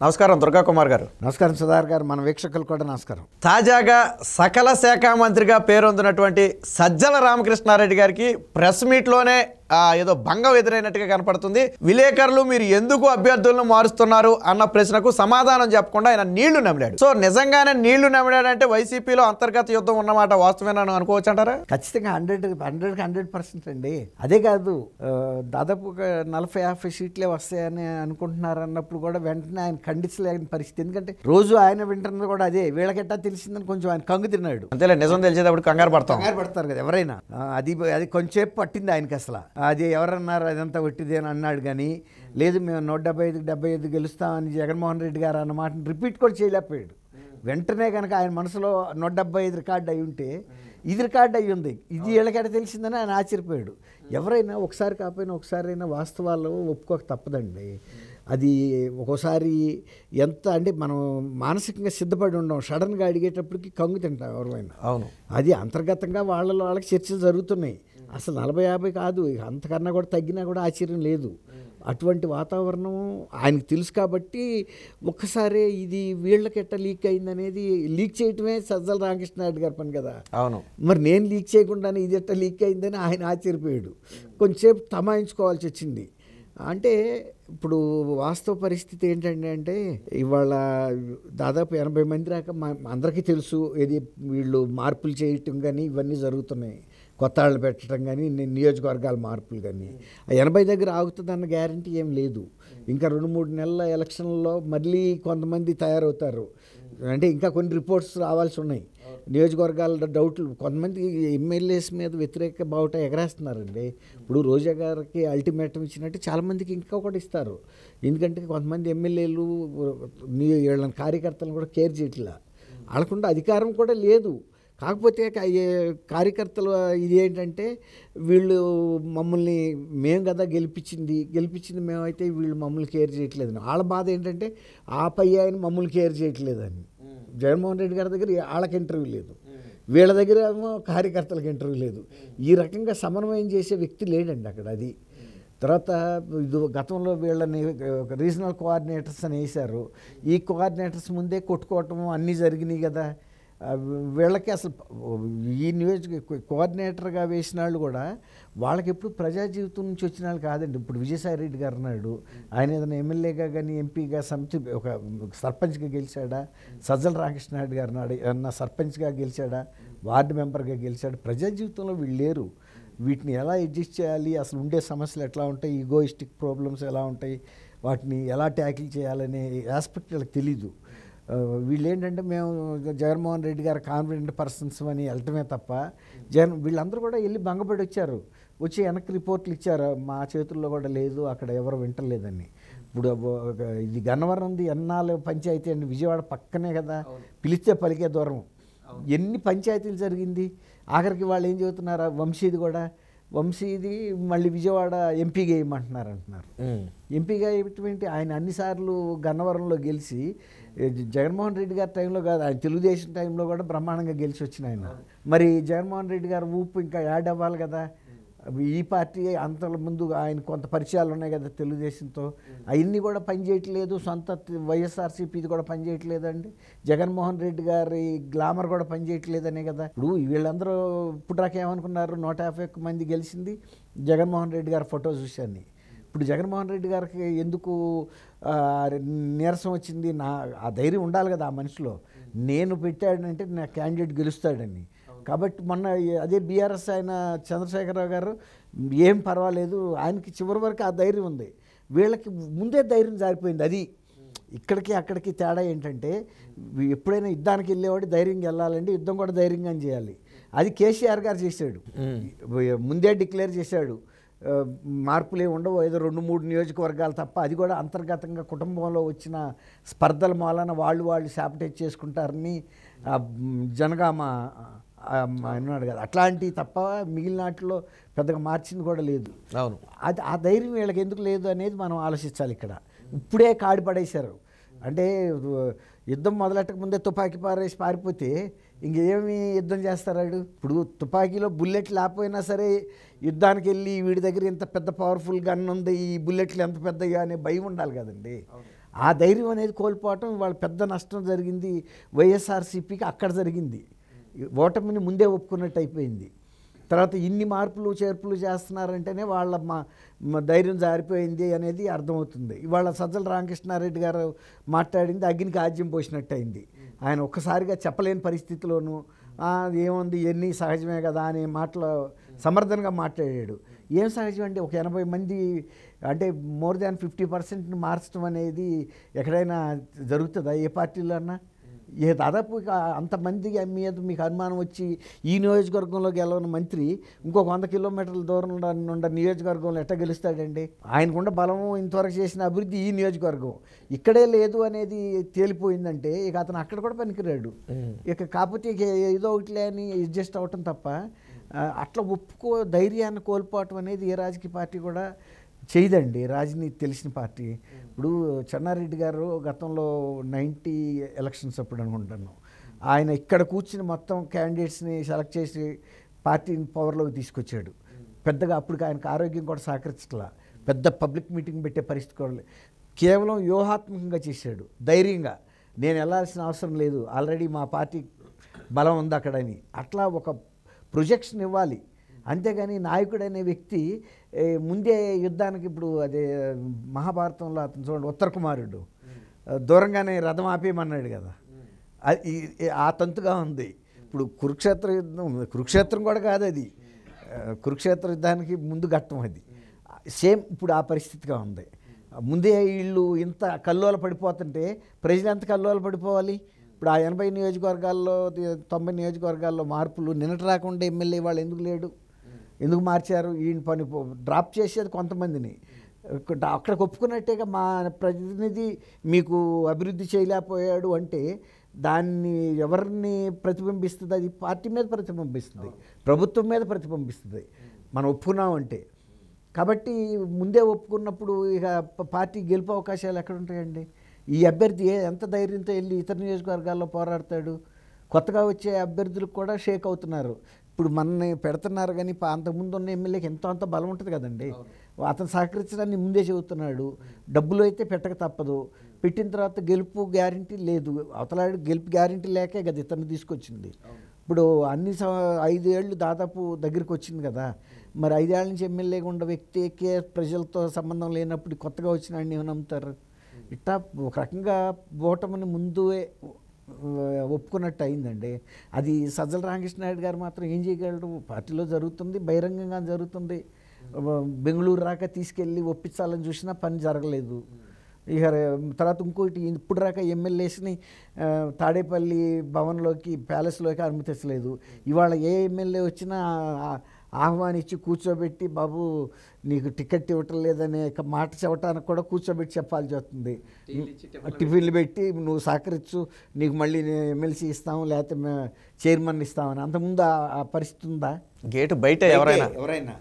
నమస్కారం దుర్గా కుమార్ గారు. నమస్కారం సుధార్ గారు, మన వీక్షకులు కూడా నమస్కారం. తాజాగా సకల శాఖ మంత్రిగా పేరొందినటువంటి సజ్జల రామకృష్ణారెడ్డి గారికి ప్రెస్ మీట్లోనే ఏదో భంగం ఎదురైనట్టుగా కనపడుతుంది. విలేకరులు మీరు ఎందుకు అభ్యర్థులను మారుస్తున్నారు అన్న ప్రశ్నకు సమాధానం చెప్పకుండా ఆయన నీళ్లు నమిలాడు. సో నిజంగానే నీళ్లు నమిలాడంటే వైసీపీలో అంతర్గత యుద్ధం ఉన్నమాట వాస్తవేనని అనుకోవచ్చు అంటారా? ఖచ్చితంగా 100% అండి. అదే కాదు, దాదాపు 40-50 సీట్లే వస్తాయని అనుకుంటున్నారు అన్నప్పుడు కూడా వెంటనే ఆయన ఖండించలేని పరిస్థితి. ఎందుకంటే రోజు ఆయన వింటున్నది కూడా అదే. వీళ్ళకెట్టా తెలిసిందని కొంచెం ఆయన కంగు తిన్నాడు. అంతేలే, నిజం తెలిసేటప్పుడు కంగారు పడతారు కదా ఎవరైనా. అది కొంచెంసేపు పట్టింది ఆయనకి. అసలు అది ఎవరన్నారు అదంతా ఒట్టిదే అని అన్నాడు. కానీ లేదు, మేము 175 గెలుస్తామని జగన్మోహన్ రెడ్డి గారు అన్న మాటను రిపీట్ కూడా చేయలేకపోయాడు. వెంటనే కనుక ఆయన మనసులో 175 రికార్డు అయి ఉంటే ఇది రికార్డు అయ్యి ఉంది. ఇది వీళ్ళకెట తెలిసిందని ఆయన ఆశ్చర్యపోయాడు. ఎవరైనా ఒకసారి కాకపోయినా ఒకసారైనా వాస్తవాలు ఒప్పుకోక తప్పదండి. అది ఒక్కోసారి ఎంత అంటే మనం మానసికంగా సిద్ధపడి ఉండం, సడన్గా అడిగేటప్పటికి కంగు తింటాం ఎవరైనా. అవును, అది అంతర్గతంగా వాళ్ళకి చర్చలు జరుగుతున్నాయి. అసలు 40-50 కాదు, అంతకన్నా కూడా తగ్గినా కూడా ఆశ్చర్యం లేదు. అటువంటి వాతావరణం ఆయనకు తెలుసు కాబట్టి ఒక్కసారి ఇది వీళ్ళకెట్ట లీక్ అయిందనేది లీక్ చేయటమే సజ్జల రామకృష్ణారెడ్డి గారి పని కదా. అవును, మరి నేను లీక్ చేయకుండానే ఇది ఎట్ట లీక్ అయిందని ఆయన ఆశ్చర్యపోయాడు. కొంచెంసేపు తమాయించుకోవాల్సి వచ్చింది. అంటే ఇప్పుడు వాస్తవ పరిస్థితి ఏంటంటే ఇవాళ దాదాపు 80 మంది దాకా అందరికీ తెలుసు. ఇది వీళ్ళు మార్పులు చేయటం కానీ ఇవన్నీ జరుగుతున్నాయి, కొత్త వాళ్ళు పెట్టడం కానీ నియోజకవర్గాల మార్పులు కానీ. 80 దగ్గర ఆగుతుందన్న గ్యారంటీ ఏం లేదు. ఇంకా 2-3 నెలల ఎలక్షన్లో మళ్ళీ కొంతమంది తయారవుతారు. అంటే ఇంకా కొన్ని రిపోర్ట్స్ రావాల్సి ఉన్నాయి. నియోజకవర్గాల డౌట్లు, కొంతమంది ఎమ్మెల్యేస్ మీద వ్యతిరేక బావుట ఎగరేస్తున్నారండి. ఇప్పుడు రోజా గారికి అల్టిమేటం ఇచ్చినట్టు చాలామందికి ఇంకా కూడా ఇస్తారు. ఎందుకంటే కొంతమంది ఎమ్మెల్యేలు వీళ్ళ కార్యకర్తలను కూడా కేర్ చేయట్లా. వాళ్ళకుండా అధికారం కూడా లేదు. కాకపోతే కార్యకర్తలు ఇది ఏంటంటే వీళ్ళు మమ్మల్ని మేము కదా గెలిపించింది మేమైతే వీళ్ళు మమ్మల్ని కేర్ చేయట్లేదని. వాళ్ళ బాధ ఏంటంటే ఆ పై ఆయన మమ్మల్ని కేర్ చేయట్లేదని. జగన్మోహన్ రెడ్డి గారి దగ్గర వాళ్ళకి ఇంటర్వ్యూ లేదు, వీళ్ళ దగ్గర ఏమో కార్యకర్తలకు ఇంటర్వ్యూ లేదు. ఈ రకంగా సమన్వయం చేసే వ్యక్తి లేడండి అక్కడ. అది తర్వాత గతంలో వీళ్ళని రీజనల్ కోఆర్డినేటర్స్ అని వేశారు. ఈ కోఆర్డినేటర్స్ ముందే కొట్టుకోవటం అన్నీ జరిగినాయి కదా. వీళ్ళకి అసలు ఈ కోఆర్డినేటర్గా వేసిన వాళ్ళు కూడా వాళ్ళకి ఎప్పుడు ప్రజా జీవితం నుంచి వచ్చిన వాళ్ళు కాదండి. ఇప్పుడు విజయసాయి రెడ్డి గారు అన్నాడు, ఆయన ఏదైనా ఎమ్మెల్యేగా కానీ ఎంపీగా ఒక సర్పంచ్గా గెలిచాడా? సజ్జల రామకృష్ణారెడ్డి గారు నాడు ఏమన్నా సర్పంచ్గా గెలిచాడా? వార్డు మెంబర్గా గెలిచాడు? ప్రజా జీవితంలో వీళ్ళు లేరు. వీటిని ఎలా అడ్జస్ట్ చేయాలి, అసలు ఉండే సమస్యలు ఎట్లా ఉంటాయి, ఈగోయిస్టిక్ ప్రాబ్లమ్స్ ఎలా ఉంటాయి, వాటిని ఎలా ట్యాకిల్ చేయాలనే ఆస్పెక్ట్ వీళ్ళకి తెలీదు. వీళ్ళు ఏంటంటే మేము జగన్మోహన్ రెడ్డి గారు కాన్ఫిడెంట్ పర్సన్స్ అని వెళ్ళటమే తప్ప వీళ్ళందరూ కూడా వెళ్ళి భంగపడి వచ్చి వెనక్కి రిపోర్ట్లు ఇచ్చారు. మా చేతుల్లో కూడా లేదు, అక్కడ ఎవరు వింటలేదని. ఇప్పుడు ఇది గన్నవరంది ఎన్నాళ్ళు పంచాయతీ అండి, విజయవాడ పక్కనే కదా, పిలిస్తే పలికే దూరం. ఎన్ని పంచాయతీలు జరిగింది. ఆఖరికి వాళ్ళు ఏం చెబుతున్నారు, వంశీది మళ్ళీ విజయవాడ ఎంపీగా వేయమంటున్నారు. ఎంపీగా వేయటమేంటి? ఆయన అన్నిసార్లు గన్నవరంలో గెలిచి జగన్మోహన్ రెడ్డి గారి టైంలో కాదు, ఆయన తెలుగుదేశం టైంలో కూడా బ్రహ్మాండంగా గెలిచి వచ్చిన ఆయన. మరి జగన్మోహన్ రెడ్డి గారు ఊపు ఇంకా యాడ్ అవ్వాలి కదా. ఈ పార్టీ అంతల ముందు ఆయన కొంత పరిచయాలు ఉన్నాయి కదా తెలుగుదేశంతో, అవన్నీ కూడా పనిచేయట్లేదు. సొంత వైఎస్ఆర్సీపీది కూడా పనిచేయట్లేదండి. జగన్మోహన్ రెడ్డి గారి గ్లామర్ కూడా పనిచేయట్లేదనే కదా. ఇప్పుడు వీళ్ళందరూ ఇప్పుడు దాకేమనుకున్నారు, 151 మంది గెలిచింది జగన్మోహన్ రెడ్డి గారి ఫోటో చూశాను. ఇప్పుడు జగన్మోహన్ రెడ్డి గారికి ఎందుకు నీరసం వచ్చింది? ఆ ధైర్యం ఉండాలి కదా ఆ మనిషిలో. నేను పెట్టాడంటే నా క్యాండిడేట్ గెలుస్తాడని. కాబట్టి మొన్న అదే బీఆర్ఎస్ ఆయన చంద్రశేఖరరావు గారు ఏం పర్వాలేదు, ఆయనకి చివరి వరకు ఆ ధైర్యం ఉంది. వీళ్ళకి ముందే ధైర్యం జారిపోయింది. అది ఇక్కడికి అక్కడికి తేడా ఏంటంటే, ఎప్పుడైనా యుద్ధానికి వెళ్ళేవాడు ధైర్యంగా వెళ్ళాలండి, యుద్ధం కూడా ధైర్యంగా చేయాలి. అది కేసీఆర్ గారు చేశాడు, ముందే డిక్లేర్ చేశాడు. మార్పులే ఉండవు, ఏదో 2-3 నియోజకవర్గాలు తప్ప, అది కూడా అంతర్గతంగా కుటుంబంలో వచ్చిన స్పర్ధల మూలన వాళ్ళు శాపిటైజ్ చేసుకుంటారని జనగామ అన్నాడు కదా. అట్లాంటివి తప్ప మిగిలిన వాటిలో పెద్దగా మార్చింది కూడా లేదు. అవును, అది ఆ ధైర్యం వీళ్ళకి ఎందుకు లేదు అనేది మనం ఆలోచించాలి. ఇక్కడ ఇప్పుడే కాడి పడేశారు. అంటే యుద్ధం మొదలెట్టక ముందే తుపాకీ పారేసి పారిపోతే ఇంకేమి యుద్ధం చేస్తారాడు? ఇప్పుడు తుపాకీలో బుల్లెట్ లేకపోయినా సరే యుద్ధానికి వెళ్ళి వీడి దగ్గర ఇంత పెద్ద పవర్ఫుల్ గన్ ఉంది, ఈ బుల్లెట్లు ఎంత పెద్దగా అనే భయం ఉండాలి కదండి. ఆ ధైర్యం అనేది కోల్పోవటం వాళ్ళ పెద్ద నష్టం జరిగింది వైఎస్ఆర్సీపీకి. అక్కడ జరిగింది ఓటమిని ముందే ఒప్పుకున్నట్టు అయిపోయింది. తర్వాత ఇన్ని మార్పులు చేర్పులు చేస్తున్నారంటేనే వాళ్ళ ధైర్యం జారిపోయింది అనేది అర్థమవుతుంది. ఇవాళ సజ్జల రామకృష్ణారెడ్డి గారు మాట్లాడింది అగ్నికి ఆజ్యం పోసినట్టు అయింది. ఆయన ఒక్కసారిగా చెప్పలేని పరిస్థితిలోనూ ఏముంది ఎన్ని సహజమే కదా అనే మాటలు సమర్థనగా మాట్లాడాడు. ఏం సహజం అంటే ఒక 80 మంది అంటే మోర్ దాన్ 50% మార్చడం అనేది ఎక్కడైనా జరుగుతుందా ఏ పార్టీలో అన్నా? దాదాపు అంతమంది మీద మీకు అనుమానం వచ్చి ఈ నియోజకవర్గంలో గెలవని మంత్రి ఇంకొక 100 కిలోమీటర్ల దూరం ఉన్న నియోజకవర్గంలో ఎట్లా గెలుస్తాడండి? ఆయనకుండా బలము ఇంతవరకు చేసిన అభివృద్ధి ఈ నియోజకవర్గం ఇక్కడే లేదు అనేది తేలిపోయిందంటే ఇక అతను అక్కడ కూడా పనికిరాడు. ఇక కాకపోతే ఇక ఏదో ఒకటిలే అని అడ్జస్ట్ అవ్వటం తప్ప అట్లా ధైర్యాన్ని కోల్పోవటం అనేది ఏ రాజకీయ పార్టీ కూడా చేయదండి. రాజనీతి తెలిసిన పార్టీ. ఇప్పుడు చెన్నారెడ్డి గారు గతంలో 90 ఎలక్షన్స్ అప్పుడు అనుకుంటాను ఆయన ఇక్కడ కూర్చుని మొత్తం క్యాండిడేట్స్ని సెలెక్ట్ చేసి పార్టీని పవర్లోకి తీసుకొచ్చాడు. పెద్దగా అప్పుడు ఆయనకు ఆరోగ్యం కూడా సహకరించట్లా, పెద్ద పబ్లిక్ మీటింగ్ పెట్టే పరిస్థితి కూడా కేవలం వ్యూహాత్మకంగా చేశాడు. ధైర్యంగా నేను వెళ్ళాల్సిన అవసరం లేదు, ఆల్రెడీ మా పార్టీ బలం ఉంది అక్కడని అట్లా ఒక ప్రొజెక్షన్ ఇవ్వాలి. అంతేగాని నాయకుడు అనే వ్యక్తి ముందే యుద్ధానికి ఇప్పుడు అదే మహాభారతంలో అతను చూడండి ఉత్తర కుమారుడు దూరంగానే రథం ఆపేయమన్నాడు కదా, ఆ తంతుగా ఉంది. ఇప్పుడు కురుక్షేత్రం కూడా కాదు అది, కురుక్షేత్ర యుద్ధానికి ముందు ఘట్టం అది. సేమ్ ఇప్పుడు ఆ పరిస్థితిగా ఉంది. ముందే వీళ్ళు ఇంత కల్లోల పడిపోతుంటే ప్రజలు ఎంత కల్లోల పడిపోవాలి? ఇప్పుడు ఆ 80 నియోజకవర్గాల్లో 90 నియోజకవర్గాల్లో మార్పులు నిన్నటి రాకుండా ఎమ్మెల్యే వాళ్ళు ఎందుకు లేడు? ఎందుకు మార్చారు? ఈయన పని డ్రాప్ చేసేది కొంతమందిని అక్కడికి ఒప్పుకున్నట్టేగా మా ప్రతినిధి మీకు అభివృద్ధి చేయలేకపోయాడు అంటే దాన్ని ఎవరిని ప్రతిబింబిస్తుంది? అది పార్టీ మీద ప్రతిబింబిస్తుంది, ప్రభుత్వం మీద ప్రతిబింబిస్తుంది మనం ఒప్పుకున్నామంటే. కాబట్టి ముందే ఒప్పుకున్నప్పుడు ఇక పార్టీ గెలుపు అవకాశాలు ఎక్కడ ఉంటాయండి? ఈ అభ్యర్థి ఎంత ధైర్యంతో వెళ్ళి ఇతర నియోజకవర్గాల్లో పోరాడతాడు? కొత్తగా వచ్చే అభ్యర్థులకు కూడా షేక్ అవుతున్నారు. ఇప్పుడు మనని పెడుతున్నారు కానీ అంతకుముందు ఉన్న ఎమ్మెల్యేకి ఎంతో అంత బలం ఉంటుంది కదండి. అతను సహకరించడాన్ని ముందే చెబుతున్నాడు. డబ్బులు అయితే పెట్టక తప్పదు, పెట్టిన తర్వాత గెలుపు గ్యారంటీ లేదు. అవతలాడు గెలుపు గ్యారంటీ లేకే కదా ఇతను తీసుకొచ్చింది. ఇప్పుడు అన్ని 5 ఏళ్ళు దాదాపు దగ్గరికి వచ్చింది కదా. మరి 5 ఏళ్ళ నుంచి ఎమ్మెల్యేగా ఉన్న వ్యక్తికే ప్రజలతో సంబంధం లేనప్పుడు కొత్తగా వచ్చిన వాడిని ఏమైనా నమ్ముతారు? ఇట్లా ఒక రకంగా ఓటమిని ముందే ఒప్పుకున్నట్టు అయిందండి. అది సజ్జల రామకృష్ణారెడ్డి గారు మాత్రం ఏం చేయగలరు? పార్టీలో జరుగుతుంది, బహిరంగంగా జరుగుతుంది. బెంగళూరు రాక తీసుకెళ్ళి ఒప్పించాలని చూసినా పని జరగలేదు. ఇక తర్వాత ఇంకోటి ఇప్పుడు రాక ఎమ్మెల్యేస్ని తాడేపల్లి భవన్లోకి ప్యాలెస్లోకి అనుమతించలేదు. ఇవాళ ఏ ఎమ్మెల్యే వచ్చినా ఆహ్వానించి కూర్చోబెట్టి బాబు నీకు టికెట్ ఇవ్వటం లేదనే మాట చెప్పడానికి కూడా కూర్చోబెట్టి చెప్పాల్సి వస్తుంది. టిఫిన్లు పెట్టి నువ్వు సహకరించు, నీకు మళ్ళీ ఎమ్మెల్సీ ఇస్తాము లేకపోతే చైర్మన్ ఇస్తామని. అంతకుముందు ఆ పరిస్థితి ఉందా? గేటు బయట ఎవరైనా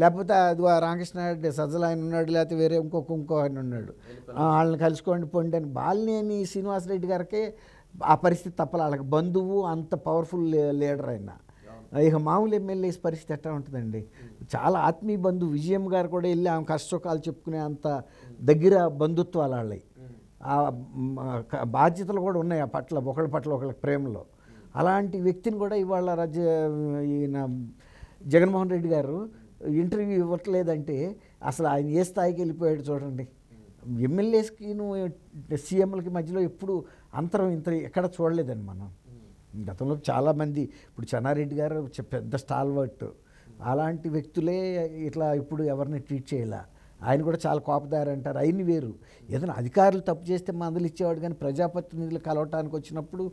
లేకపోతే అది రామకృష్ణారెడ్డి సజ్జల ఆయన ఉన్నాడు, లేకపోతే వేరే ఇంకో ఆయన ఉన్నాడు, వాళ్ళని కలుసుకోండి పొండి అని. బాలినేని శ్రీనివాసరెడ్డి గారికే ఆ పరిస్థితి తప్పలే. వాళ్ళకి బంధువు, అంత పవర్ఫుల్ లీడర్ అయినా. ఇక మామూలు ఎమ్మెల్యేస్ పరిస్థితి ఎట్లా ఉంటుందండి? చాలా ఆత్మీయ బంధువు. విజయం గారు కూడా వెళ్ళి ఆమె కష్టసుఖాలు చెప్పుకునే అంత దగ్గర బంధుత్వాలు వాళ్ళవి. ఆ బాధ్యతలు కూడా ఉన్నాయి ఆ పట్ల, ఒకళ్ళ పట్ల ఒకళ్ళ ప్రేమలో. అలాంటి వ్యక్తిని కూడా ఇవాళ ఈయన జగన్మోహన్ రెడ్డి గారు ఇంటర్వ్యూ ఇవ్వట్లేదంటే అసలు ఆయన ఏ స్థాయికి వెళ్ళిపోయాడు చూడండి. ఎమ్మెల్యేస్కి సీఎంలకి మధ్యలో ఎప్పుడు అంతరం ఇంత ఎక్కడ చూడలేదండి మనం. గతంలో చాలామంది, ఇప్పుడు చెన్నారెడ్డి గారు పెద్ద స్టాల్వర్ట్, అలాంటి వ్యక్తులే ఇట్లా ఇప్పుడు ఎవరిని ట్రీట్ చేయాల. ఆయన కూడా చాలా కోపదారి అంటారు. ఆయన వేరు. ఏదైనా అధికారులు తప్పు చేస్తే మందులు ఇచ్చేవాడు, కానీ ప్రజాప్రతినిధులు కలవటానికి వచ్చినప్పుడు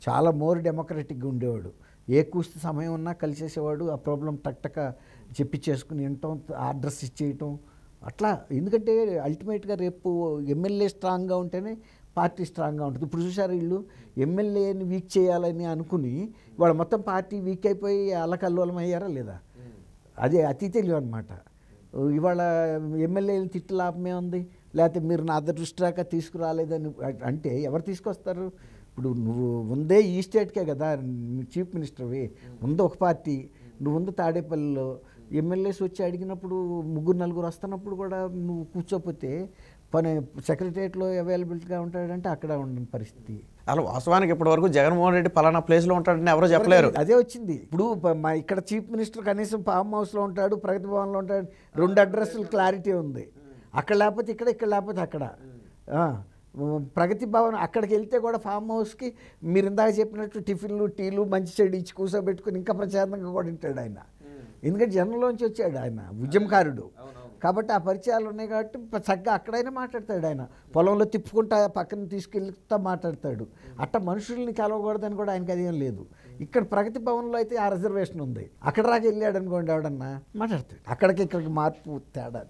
చాలా మోర్ డెమోక్రటిక్గా ఉండేవాడు. ఏ కూస్తి సమయం ఉన్నా కలిసేసేవాడు. ఆ ప్రాబ్లం టక్టక చెప్పించేసుకుని వినటం, అడ్రస్ ఇచ్చేయటం అట్లా. ఎందుకంటే అల్టిమేట్గా రేపు ఎమ్మెల్యే స్ట్రాంగ్గా ఉంటేనే పార్టీ స్ట్రాంగ్గా ఉంటుంది. ఇప్పుడు చూసారు, వీళ్ళు ఎమ్మెల్యేని వీక్ చేయాలని అనుకుని వాళ్ళ మొత్తం పార్టీ వీక్ అయిపోయి అల్లకల్లోలం అయ్యారా లేదా? అదే అతి తెలివి అనమాట. ఇవాళ ఎమ్మెల్యేని తిట్టి లాభమే ఉంది, లేకపోతే మీరు నా దృష్టి రాక తీసుకురాలేదని అంటే ఎవరు తీసుకొస్తారు? ఇప్పుడు నువ్వు ఉందే ఈ స్టేట్కే కదా చీఫ్ మినిస్టర్వి, ముందు ఒక పార్టీ, నువ్వు ఉంది తాడేపల్లిలో. ఎమ్మెల్యేస్ వచ్చి అడిగినప్పుడు 3-4 వస్తున్నప్పుడు కూడా నువ్వు కూర్చోపోతే పని సెక్రటరియట్లో అవైలబిలిటీగా ఉంటాడంటే అక్కడ ఉండని పరిస్థితి. అలా వాస్తవానికి ఇప్పటి వరకు జగన్మోహన్ రెడ్డి పలానా ప్లేస్లో ఉంటాడని ఎవరో చెప్పలేరు. అదే వచ్చింది. ఇప్పుడు మా ఇక్కడ చీఫ్ మినిస్టర్ కనీసం ఫామ్ హౌస్లో ఉంటాడు, ప్రగతి భవన్లో ఉంటాడు, 2 అడ్రస్లు క్లారిటీ ఉంది. అక్కడ లేకపోతే ఇక్కడ, ఇక్కడ లేకపోతే అక్కడ. ప్రగతి భవన్ అక్కడికి వెళ్తే కూడా ఫామ్ హౌస్కి మీరు ఇందాక చెప్పినట్టు టిఫిన్లు టీలు మంచి చెడు ఇచ్చి కూర్చోబెట్టుకుని ఇంకా ప్రశాంతంగా కూడా ఉంటాడు ఆయన. ఎందుకంటే జనంలోంచి వచ్చాడు ఆయన, ఉద్యమకారుడు కాబట్టి ఆ పరిచయాలు ఉన్నాయి కాబట్టి చక్కగా అక్కడైనా మాట్లాడతాడు. ఆయన పొలంలో తిప్పుకుంటా పక్కన తీసుకెళ్తా మాట్లాడతాడు. అట్ట మనుషుల్ని కలవకూడదని కూడా ఆయనకి అదేం లేదు. ఇక్కడ ప్రగతి భవన్లో అయితే ఆ రిజర్వేషన్ ఉంది. అక్కడ రాకి వెళ్ళాడు అనుకోండి ఎవడన్నా మాట్లాడతాడు. అక్కడికి ఇక్కడికి మార్పు తేడా.